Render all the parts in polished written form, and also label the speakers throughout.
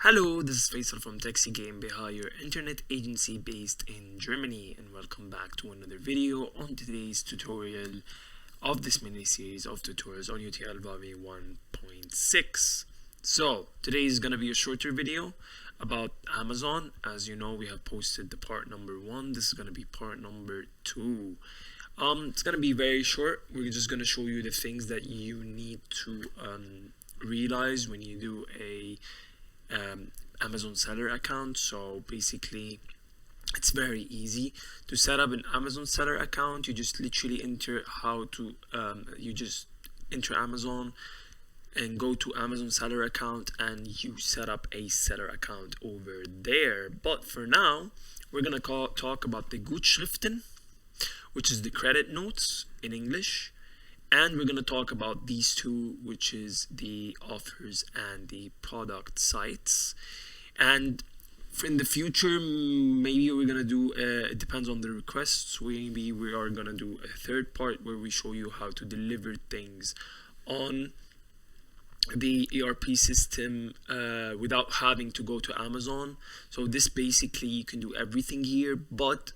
Speaker 1: Hello, this is Faisal from Tecsee GmbH, your internet agency based in Germany, and welcome back to another video on today's tutorial of this mini series of tutorials on JTL Wawi 1.6. So today is going to be a shorter video about Amazon. As you know, we have posted the part number 1. This is going to be part number 2. It's going to be very short. We're just going to show you the things that you need to realize when you do a Amazon seller account. So basically it's very easy to set up an Amazon seller account. You just literally enter you just enter Amazon and go to Amazon seller account and you set up a seller account over there. But for now we're gonna talk about the Gutschriften, which is the credit notes in English, and we're going to talk about these two, which is the offers and the product sites. And in the future, maybe we're going to do, it depends on the requests, maybe we are going to do a third part where we show you how to deliver things on the ERP system without having to go to Amazon. So this basically, you can do everything here, but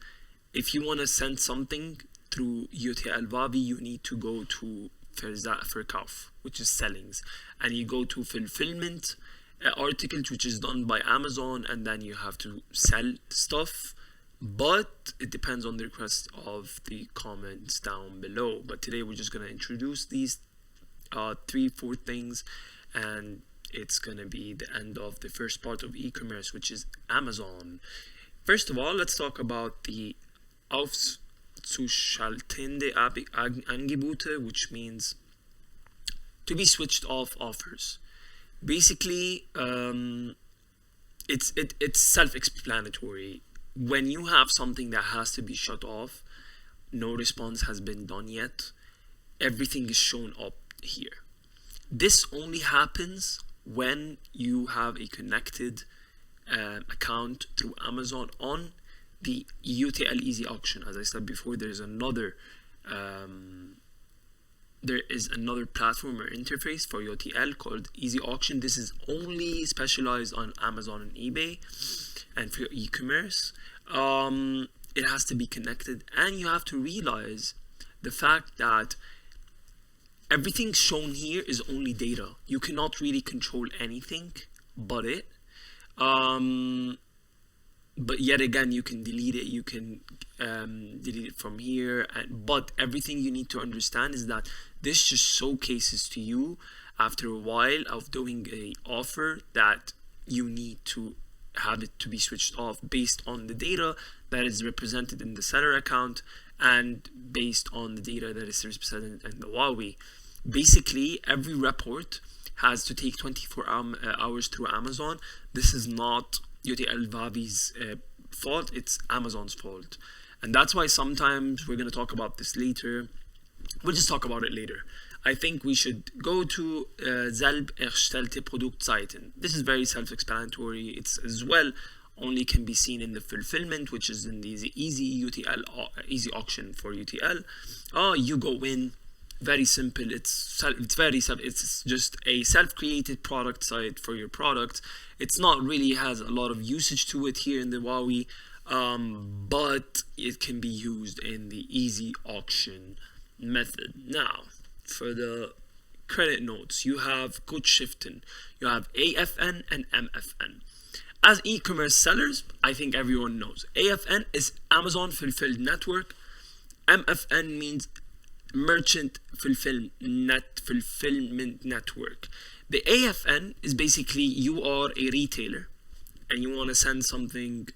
Speaker 1: if you want to send something through JTL Wawi, you need to go to Verkauf, which is sellings, and you go to fulfillment articles, which is done by Amazon, and then you have to sell stuff. But it depends on the request of the comments down below. But today we're just going to introduce these 3-4 things, and it's going to be the end of the first part of e-commerce, which is Amazon. First of all, let's talk about the aufzuschaltende Angebote, which means to be switched off offers. Basically, it's self-explanatory. When you have something that has to be shut off, no response has been done yet, everything is shown up here. This only happens when you have a connected account through Amazon on the JTL Easy Auction. As I said before, there is another platform or interface for JTL called Easy Auction. This is only specialized on Amazon and eBay and for e-commerce. It has to be connected, and you have to realize the fact that everything shown here is only data. You cannot really control anything but it. But yet again, you can delete it, you can delete it from here, but everything you need to understand is that this just showcases to you after a while of doing a offer that you need to have it to be switched off based on the data that is represented in the seller account and based on the data that is represented in the Wawi. Basically, every report has to take 24 hours through Amazon. This is not JTL Wawi's fault, it's Amazon's fault. And that's why sometimes we're going to talk about this later. We'll just talk about it later. I think we should go to Selb erstellte Produktseiten. This is very self-explanatory. It's as well only can be seen in the fulfillment, which is in the easy auction for JTL. You go in. Very simple. It's just a self-created product site for your product. It's not really has a lot of usage to it here in the Wawi, but it can be used in the easy auction method. Now, for the credit notes, you have Gutschriften, you have AFN and MFN. As e-commerce sellers, I think everyone knows AFN is Amazon Fulfilled Network. MFN means Merchant Fulfillment Network. The AFN is basically you are a retailer and you want to send something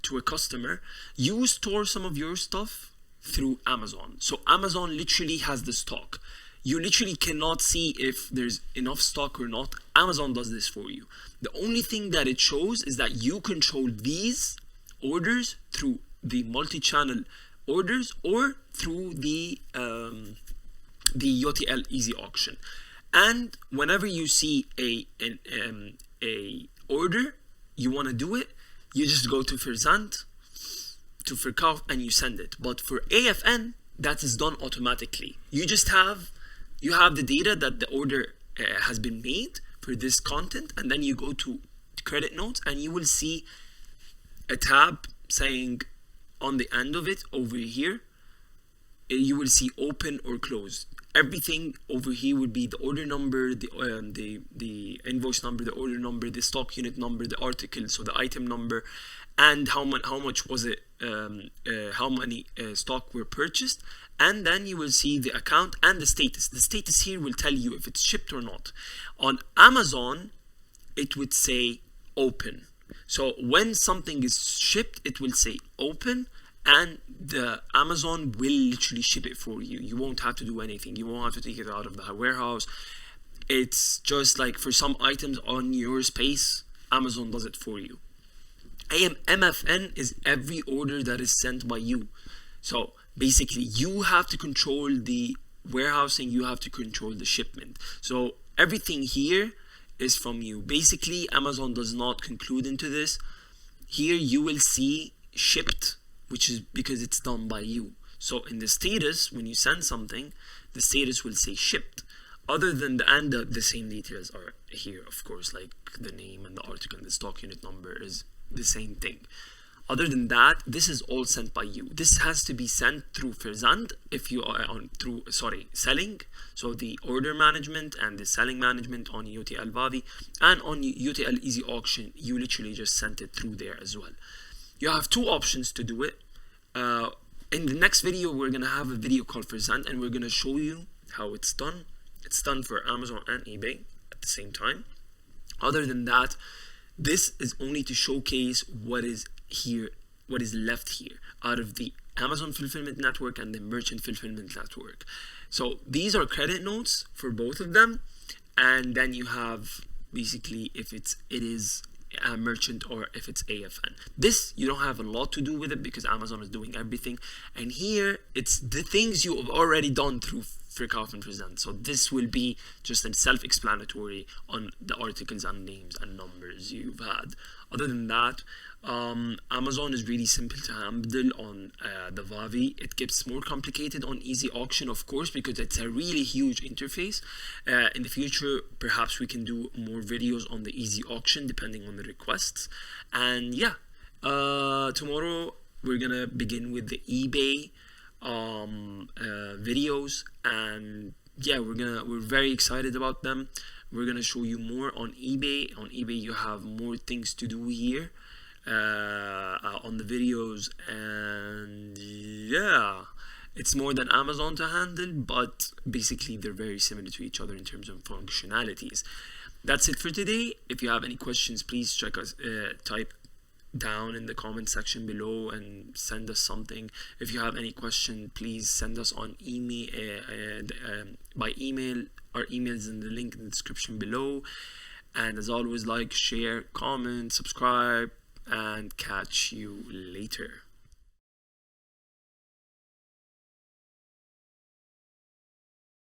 Speaker 1: to a customer. You store some of your stuff through Amazon. So Amazon literally has the stock. You literally cannot see if there's enough stock or not. Amazon does this for you. The only thing that it shows is that you control these orders through the multi-channel orders or through the JTL Easy Auction. And whenever you see a order, you want to do it, you just go to Versand, to Verkauf, and you send it. But for AFN, that is done automatically. You have the data that the order has been made for this content, and then you go to credit notes, and you will see a tab saying on the end of it over here, you will see open or closed. Everything over here would be the order number, the invoice number, the order number, the stock unit number, the article, so the item number, and how much was it, how many stock were purchased. And then you will see the account and the status. The status here will tell you if it's shipped or not. On Amazon, it would say open. So when something is shipped, it will say open, and the Amazon will literally ship it for you. You won't have to do anything. You won't have to take it out of the warehouse. It's just like for some items on your space, Amazon does it for you. MFN is every order that is sent by you. So basically, you have to control the warehousing, you have to control the shipment. So everything here is from you. Basically, Amazon does not conclude into this. Here you will see shipped, which is because it's done by you. So in the status, when you send something, the status will say shipped. Other than the same details are here, of course, like the name and the article and the stock unit number is the same thing. Other than that, this is all sent by you. This has to be sent through Versand if you are selling. So the order management and the selling management on JTL Wawi, and on JTL Easy Auction, you literally just sent it through there as well. You have two options to do it. In the next video, we're gonna have a video called Versand, and we're gonna show you how it's done. It's done for Amazon and eBay at the same time. Other than that, this is only to showcase what is here, what is left here out of the Amazon Fulfillment Network and the Merchant Fulfillment Network. So these are credit notes for both of them, and then you have basically if it is a merchant or if it's AFN. This you don't have a lot to do with it because Amazon is doing everything, and here it's the things you have already done through Verkauf and Versand. So this will be just a self-explanatory on the articles and names and numbers you've had. Other than that, Amazon is really simple to handle on the Wawi. It gets more complicated on Easy Auction, of course, because it's a really huge interface. In the future, perhaps we can do more videos on the Easy Auction depending on the requests. And yeah, tomorrow we're gonna begin with the eBay videos, and yeah, we're very excited about them. We're gonna show you more on eBay. On eBay, you have more things to do here on the videos, and yeah, it's more than Amazon to handle, but basically they're very similar to each other in terms of functionalities. That's it for today. If you have any questions, please check us, type down in the comment section below and send us something. If you have any question, please send us on email, by email. Our email is in the link in the description below. And as always, like, share, comment, subscribe, and catch you later.